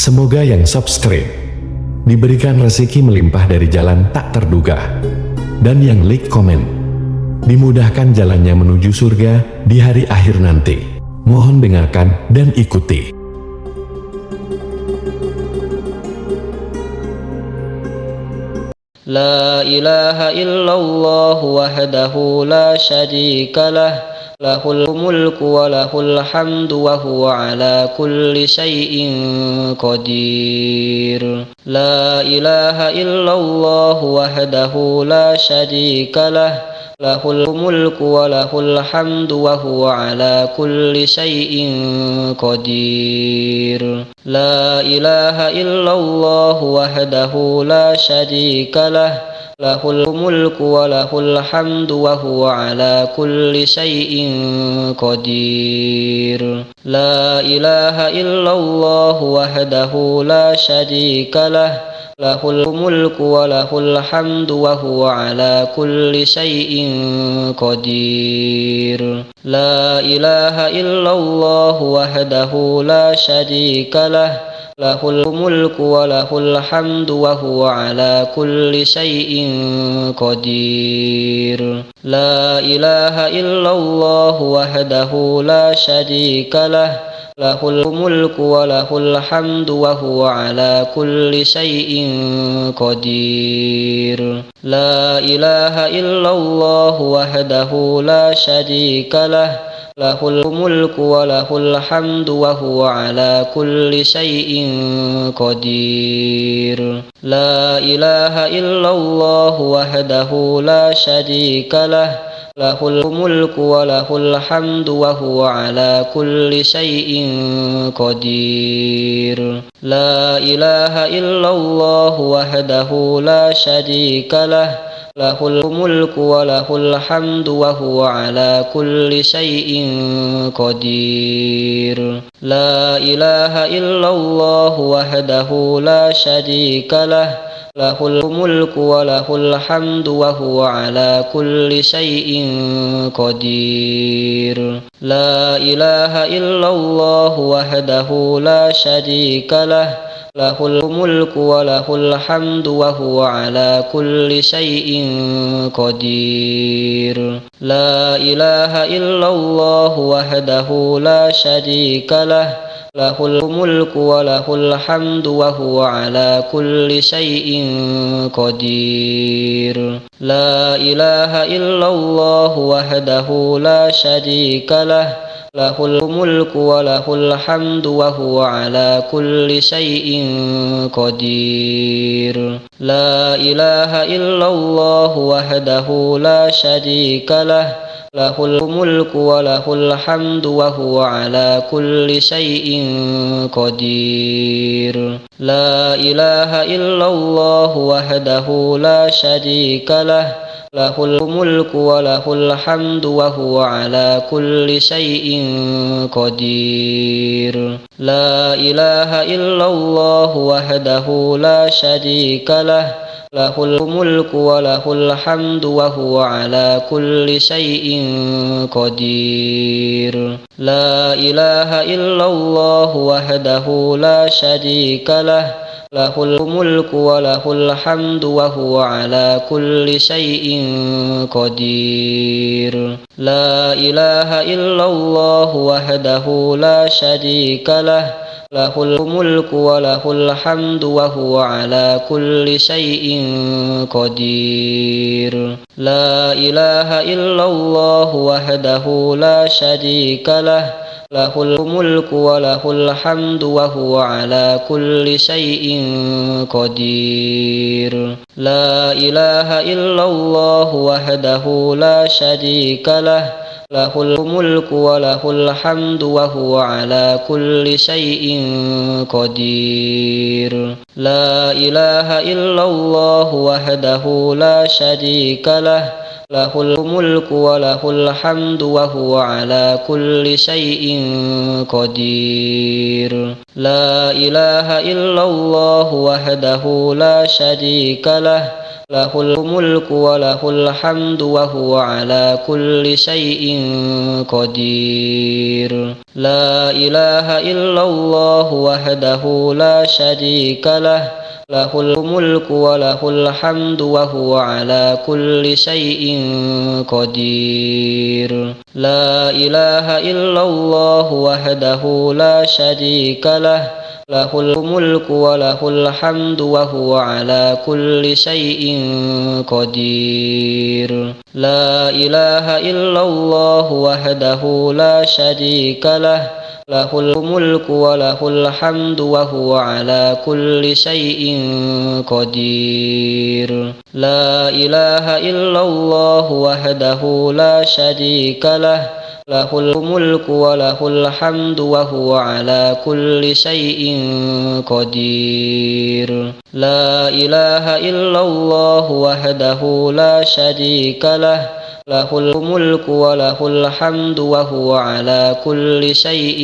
Semoga yang subscribe diberikan rezeki melimpah dari jalan tak terduga, dan yang like komen dimudahkan jalannya menuju surga di hari akhir nanti. Mohon dengarkan dan ikuti. La ilaha illallah wahdahu la syarika lah, lahul mulku wa lahul hamdu wa huwa ala kulli syai'in qadir. La ilaha illallah wahdahu la syarika lah, lahul mulku wa lahul hamdu wa huwa ala kulli syai'in qadir. La ilaha illallah wahdahu la syarika lah, lahul mulku wa lahul hamdu wa huwa ala kulli syai'in qadir. La ilaha illallah wahdahu la syarika lah, lahul mulku wa lahul hamdu wa huwa ala kulli syai'in qadir. La ilaha illallah wahdahu la syarika lah, lahul mulku wa lahul hamdu wa huwa ala kulli syai'in qadir. La ilaha illallah wahdahu la syarika lah, lahul mulku wa lahul hamdu wa huwa ala kulli syai'in qadir. La ilaha illallah wahdahu la syarika lah, lahul mulku wa lahul hamdu wa huwa ala kulli syai'in qadir. La ilaha illallah wahdahu la syarika lah, lahul mulku wa lahul hamdu wa huwa ala kulli syai'in qadir. La ilaha illallah wahdahu la syarika lah, lahul mulku wa lahul hamdu wa huwa ala kulli syai'in qadir. La ilaha illallah wahdahu la syarika lah, lahul mulku wa lahul hamdu wa huwa ala kulli syai'in qadir. La ilaha illallah wahdahu la syarika lah, lahul mulku wa lahul hamdu wa huwa ala kulli syai'in qadir. La ilaha illallah wahdahu la syarika lah, lahul mulku wa lahul hamdu wa huwa ala kulli syai'in qadir. La ilaha illallah wahdahu la syarika lah, lahul mulku wa lahul hamdu wa huwa ala kulli syai'in qadir. La ilaha illallah wahdahu la syarika lah, lahul mulku wa lahul hamdu wa huwa ala kulli syai'in qadir. La ilaha illallah wahdahu la syarika lah, lahul mulku wa lahul hamdu wa huwa ala kulli syai'in qadir. La ilaha illallah wahdahu la syarika lah, lahul mulku wa lahul hamdu wa huwa ala kulli syai'in qadir. La ilaha illallah wahdahu la syarika lah, lahul mulku wa lahul hamdu wa huwa ala kulli syai'in qadir. La ilaha illallah wahdahu la syarika lah, lahul mulku wa lahul hamdu wa huwa ala kulli syai'in qadir. La ilaha illallah wahdahu la syarika lah, lahul mulku wa lahul hamdu wa huwa ala kulli syai'in qadir. La ilaha illallah wahdahu la syarika lah, lahul mulku wa lahul hamdu wa huwa ala kulli syai'in qadir. La ilaha illallah wahdahu la syarika lah, lahul mulku wa lahul hamdu wa huwa ala kulli syai'in qadir. La ilaha illallah wahdahu la syarika lah, له الملك وله الحمد وهو على كل شيء قدير لا إله إلا الله وحده لا شريك له له الملك وله الحمد وهو على كل شيء قدير لا إله إلا الله وحده لا شريك له له الملك وله الحمد وهو على كل شيء قدير لا إله إلا الله وحده لا شريك له له الملك وله الحمد وهو على كل شيء قدير لا إله إلا الله وحده لا شريك له له الملك وله الحمد وهو على كل شيء قدير لا إله إلا الله وحده لا شريك له له الملك وله الحمد وهو على كل شيء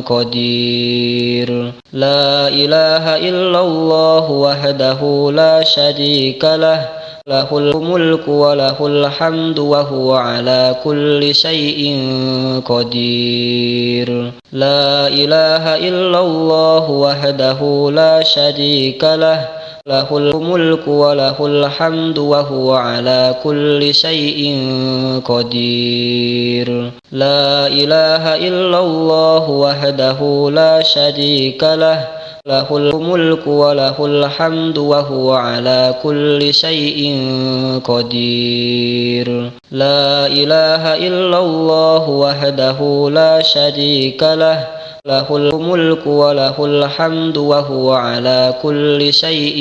قدير لا إله إلا الله وحده لا شريك له له الملك وله الحمد وهو على كل شيء قدير لا إله إلا الله وحده لا شريك له له الملك وله الحمد وهو على كل شيء قدير لا إله إلا الله وحده لا شريك له له الملك وله الحمد وهو على كل شيء قدير لا إله إلا الله وحده لا شريك له له الملك وله الحمد وهو على كل شيء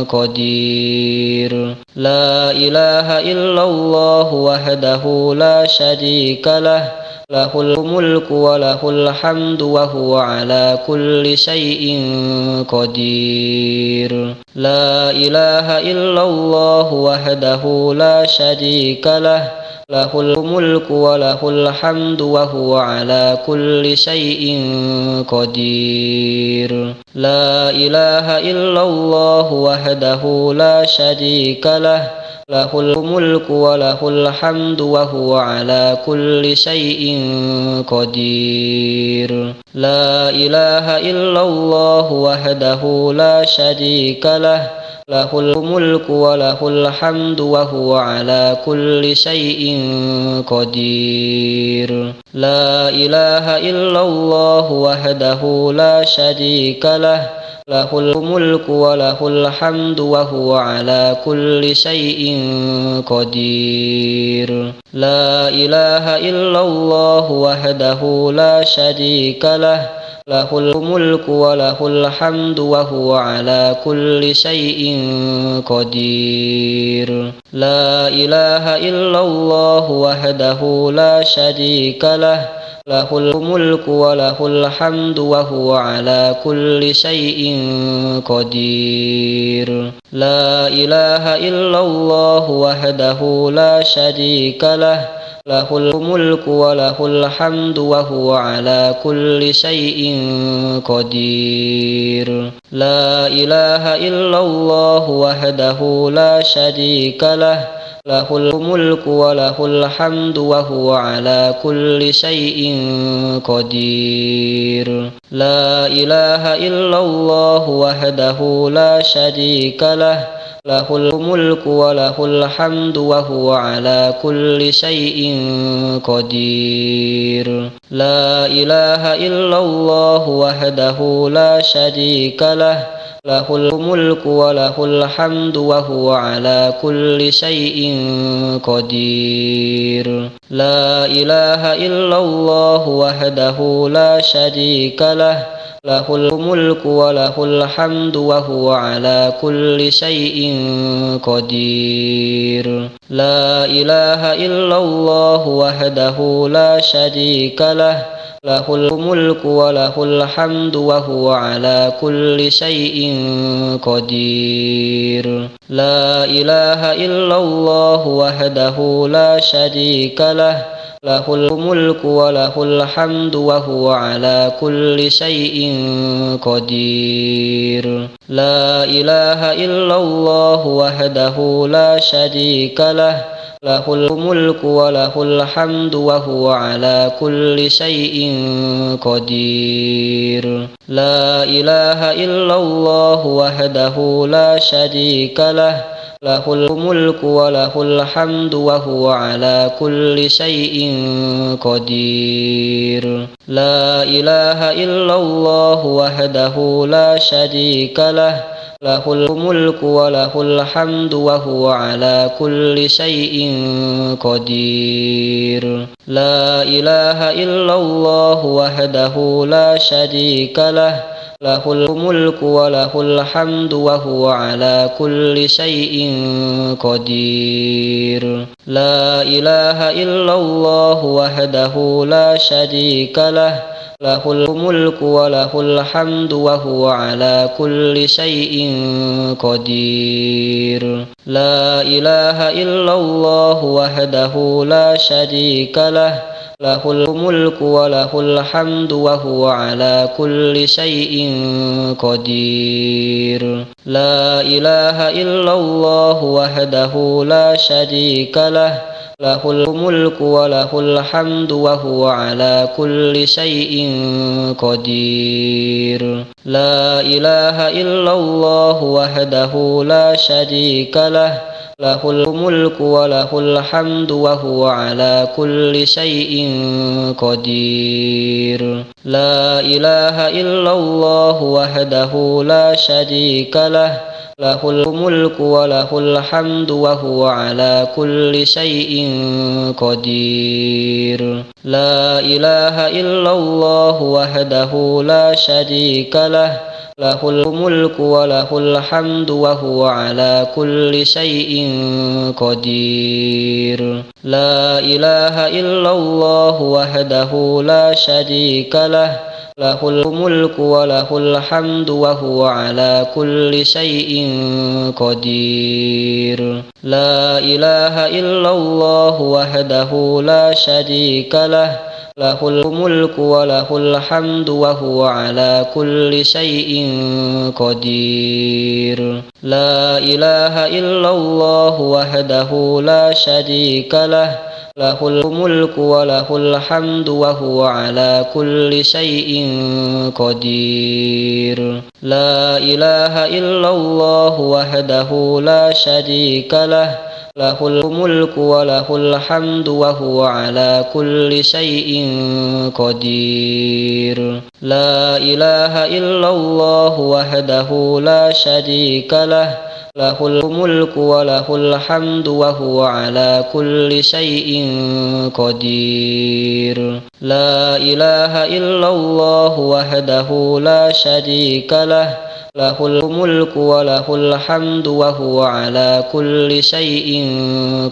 قدير لا إله إلا الله وحده لا شريك له له الملك وله الحمد وهو على كل شيء قدير لا إله إلا الله وحده لا شريك له له الملك وله الحمد وهو على كل شيء قدير لا إله إلا الله وحده لا شريك له له الملك وله الحمد وهو على كل شيء قدير لا إله إلا الله وحده لا شريك له له الملك وله الحمد وهو على كل شيء قدير لا إله إلا الله وحده لا شريك له له الملك وله الحمد وهو على كل شيء قدير لا إله إلا الله وحده لا شريك له له الملك وله الحمد وهو على كل شيء قدير لا إله إلا الله وحده لا شريك له له الملك وله الحمد وهو على كل شيء قدير لا إله إلا الله وحده لا شريك له له الملك وله الحمد وهو على كل شيء قدير لا إله إلا الله وحده لا شريك له له الملك وله الحمد وهو على كل شيء قدير لا إله إلا الله وحده لا شريك له له الملك وله الحمد وهو على كل شيء قدير لا إله إلا الله وحده لا شريك له له الملك وله الحمد وهو على كل شيء قدير لا إله إلا الله وحده لا شريك له له الملك وله الحمد وهو على كل شيء قدير لا إله إلا الله وحده لا شريك له له الملك وله الحمد وهو على كل شيء قدير لا إله إلا الله وحده لا شريك له له الملك وله الحمد وهو على كل شيء قدير لا إله إلا الله وحده لا شريك له له الملك وله الحمد وهو على كل شيء قدير لا إله إلا الله وحده لا شريك له له الملك وله الحمد وهو على كل شيء قدير لا إله إلا الله وحده لا شريك له له الملك وله الحمد وهو على كل شيء قدير لا إله إلا الله وحده لا شريك له له الملك وله الحمد وهو على كل شيء قدير لا إله إلا الله وحده لا شريك له له الملك وله الحمد وهو على كل شيء قدير لا إله إلا الله وحده لا شريك له له الملك وله الحمد وهو على كل شيء قدير لا إله إلا الله وحده لا شريك له له الملك وله الحمد وهو على كل شيء قدير لا إله إلا الله وحده لا شريك له له الملك وله الحمد وهو على كل شيء قدير لا إله إلا الله وحده لا شريك له له الملك وله الحمد وهو على كل شيء قدير لا إله إلا الله وحده لا شريك له له الملك وله الحمد وهو على كل شيء قدير لا إله إلا الله وحده لا شريك له له الملك وله الحمد وهو على كل شيء قدير لا إله إلا الله وحده لا شريك له له الملك وله الحمد وهو على كل شيء قدير لا إله إلا الله وحده لا شريك له له الملك وله الحمد وهو على كل شيء قدير لا إله إلا الله وحده لا شريك له له الملك وله الحمد وهو على كل شيء قدير لا إله إلا الله وحده لا شريك له له الملك وله الحمد وهو على كل شيء قدير لا إله إلا الله وحده لا شريك له له الملك وله الحمد وهو على كل شيء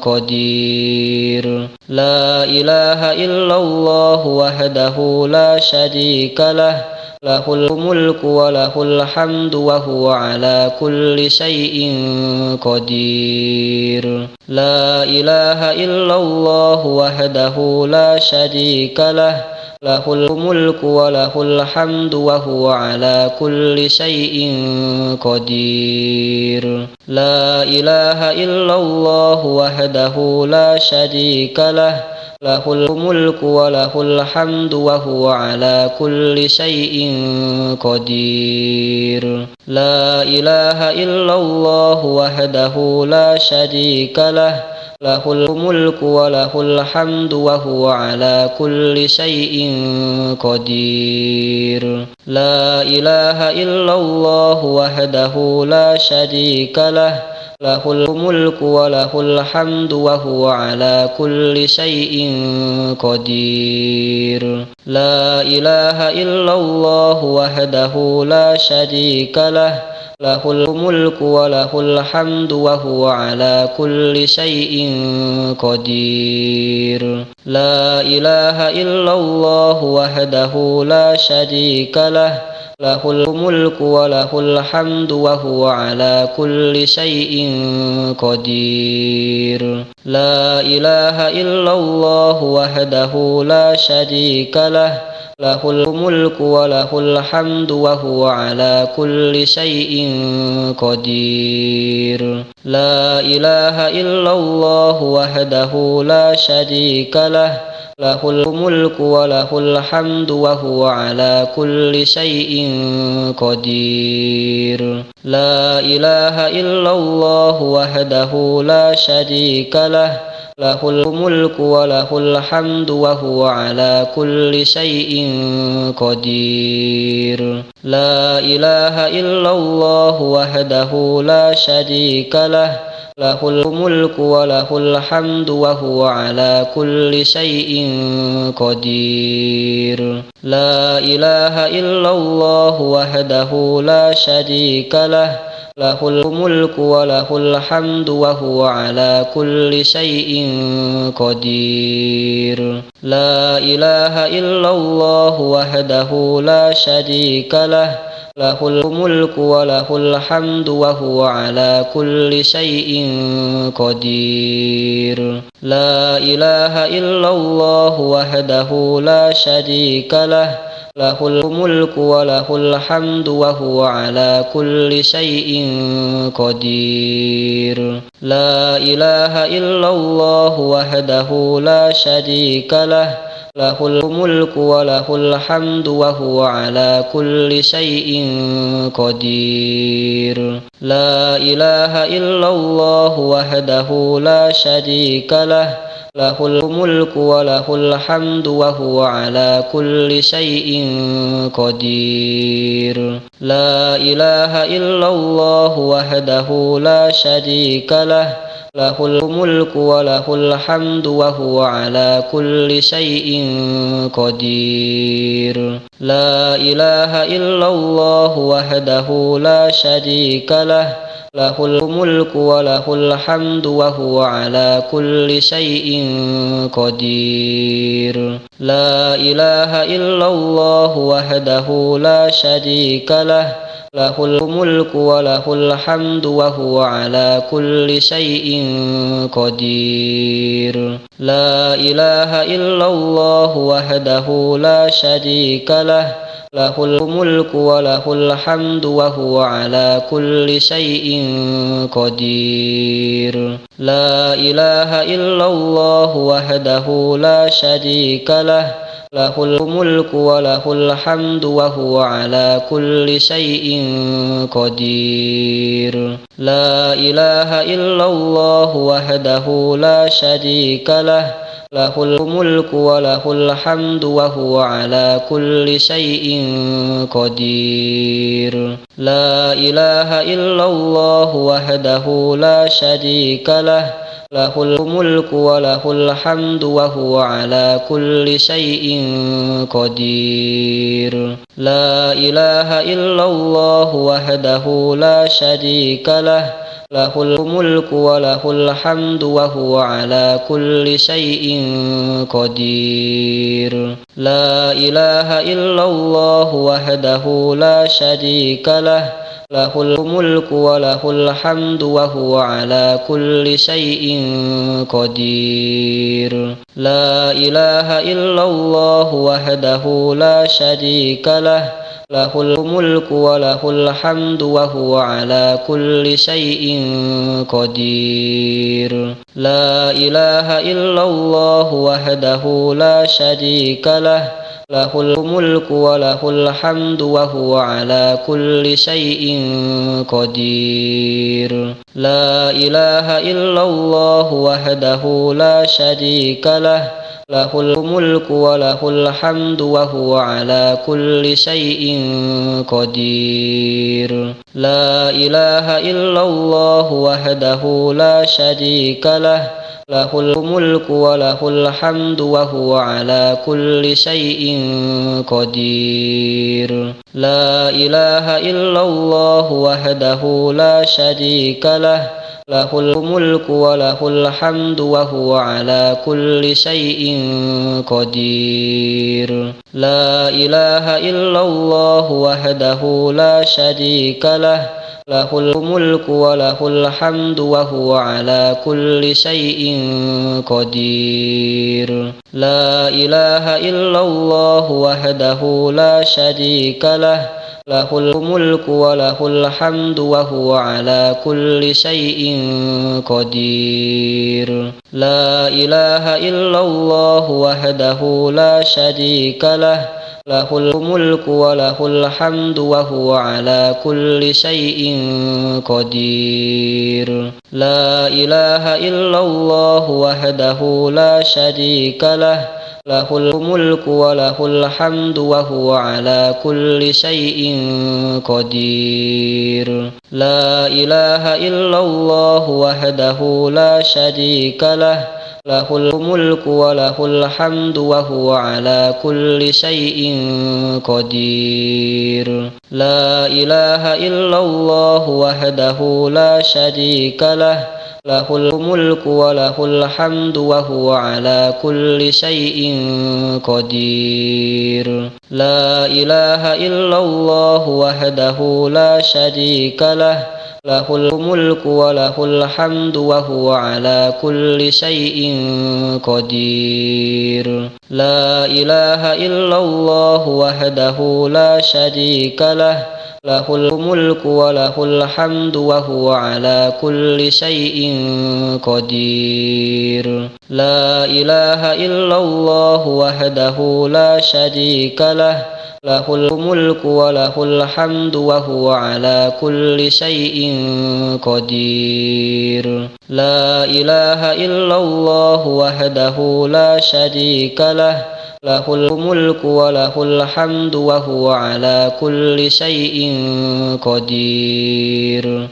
قدير لا إله إلا الله وحده لا شريك له له الملك وله الحمد وهو على كل شيء قدير لا إله إلا الله وحده لا شريك له له الملك وله الحمد وهو على كل شيء قدير لا إله إلا الله وحده لا شريك له له الملك وله الحمد وهو على كل شيء قدير لا إله إلا الله وحده لا شريك له له الملك وله الحمد وهو على كل شيء قدير لا إله إلا الله وحده لا شريك له له الملك وله الحمد وهو على كل شيء قدير لا إله إلا الله وحده لا شريك له له الملك وله الحمد وهو على كل شيء قدير لا إله إلا الله وحده لا شريك له له الملك وله الحمد وهو على كل شيء قدير. لا إله إلا الله وحده لا شريك له، له الملك وله الحمد وهو على كل شيء قدير. لا إله إلا الله وحده لا شريك له، له الملك وله الحمد وهو على كل شيء قدير. لا إله إلا الله وحده لا شريك له، له الملك وله الحمد وهو على كل شيء قدير. لا إله إلا الله وحده لا شريك له، له الملك وله الحمد وهو على كل شيء قدير. لا إله إلا الله وحده لا شريك له، له الملك وله الحمد وهو على كل شيء قدير. لا إله إلا الله وحده لا شريك له، له الملك وله الحمد وهو على كل شيء قدير. لا إله إلا الله وحده لا شريك له، له الملك وله الحمد وهو على كل شيء قدير. لا إله إلا الله وحده لا شريك له، له الملك وله الحمد وهو على كل شيء قدير. لا إله إلا الله وحده لا شريك له، له الملك وله الحمد وهو على كل شيء قدير. لا إله إلا الله وحده لا شريك له، له الملك وله الحمد وهو على كل شيء قدير. لا إله إلا الله وحده لا شريك له، له الملك وله الحمد وهو على كل شيء قدير. لا إله إلا الله وحده لا شريك له، له الملك وله الحمد وهو على كل شيء قدير. لا إله إلا الله وحده لا شريك له، له الملك وله الحمد وهو على كل شيء قدير. لا إله إلا الله وحده لا شريك له، له الملك وله الحمد وهو على كل شيء قدير. لا إله إلا الله وحده لا شريك له، له الملك وله الحمد وهو على كل شيء قدير. لا إله إلا الله وحده لا شريك له، له الملك وله الحمد وهو على كل شيء قدير. لا إله إلا الله وحده لا شريك له، له الملك وله الحمد وهو على كل شيء قدير. لا إله إلا الله وحده لا شريك له، له الملك وله الحمد وهو على كل شيء قدير. لا إله إلا الله وحده لا شريك له، له الملك وله الحمد وهو على كل شيء قدير. لا إله إلا الله وحده لا شريك له، له الملك وله الحمد وهو على كل شيء قدير. لا إله إلا الله وحده لا شريك له، له الملك وله الحمد وهو على كل شيء قدير. لا إله إلا الله وحده لا شريك له، له الملك وله الحمد وهو على كل شيء قدير. لا إله إلا الله وحده لا شريك له، له الملك وله الحمد وهو على كل شيء قدير. لا إله إلا الله وحده لا شريك له، له الملك وله الحمد وهو على كل شيء قدير. لا إله إلا الله وحده لا شريك له، له الملك وله الحمد وهو على كل شيء قدير. لا إله إلا الله وحده لا شريك له، له الملك وله الحمد وهو على كل شيء قدير. لا إله إلا الله وحده لا شريك له، له الملك وله الحمد وهو على كل شيء قدير. لا إله إلا الله وحده لا شريك له، له الملك وله الحمد وهو على كل شيء قدير. لا إله إلا الله وحده لا شريك له، له الملك وله الحمد وهو على كل شيء قدير. لا إله إلا الله وحده لا شريك له، له الملك وله الحمد وهو على كل شيء قدير. لا إله إلا الله وحده لا شريك له، له الملك وله الحمد وهو على كل شيء قدير. لا إله إلا الله وحده لا شريك له، له الملك وله الحمد وهو على كل شيء قدير. لا إله إلا الله وحده لا شريك له، له الملك وله الحمد وهو على كل شيء قدير.